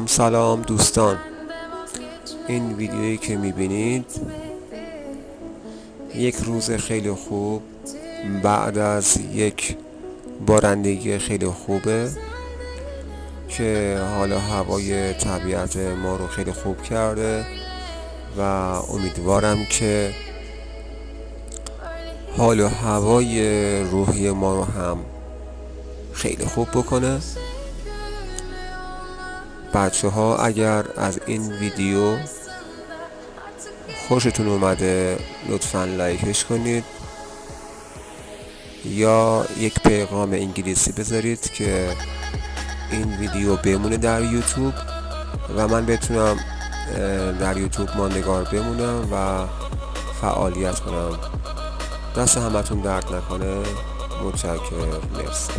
سلام دوستان، این ویدیویی که میبینید یک روز خیلی خوب بعد از یک بارندگی خیلی خوبه که حالا هوای طبیعت ما رو خیلی خوب کرده و امیدوارم که حال و هوای روحی ما رو هم خیلی خوب بکنه. بچه ها اگر از این ویدیو خوشتون اومده لطفاً لایکش کنید یا یک پیغام انگلیسی بذارید که این ویدیو بمونه در یوتیوب و من بتونم در یوتیوب ماندگار بمونم و فعالیت کنم. دست همتون درد نکنه. متشکرم. مرسی.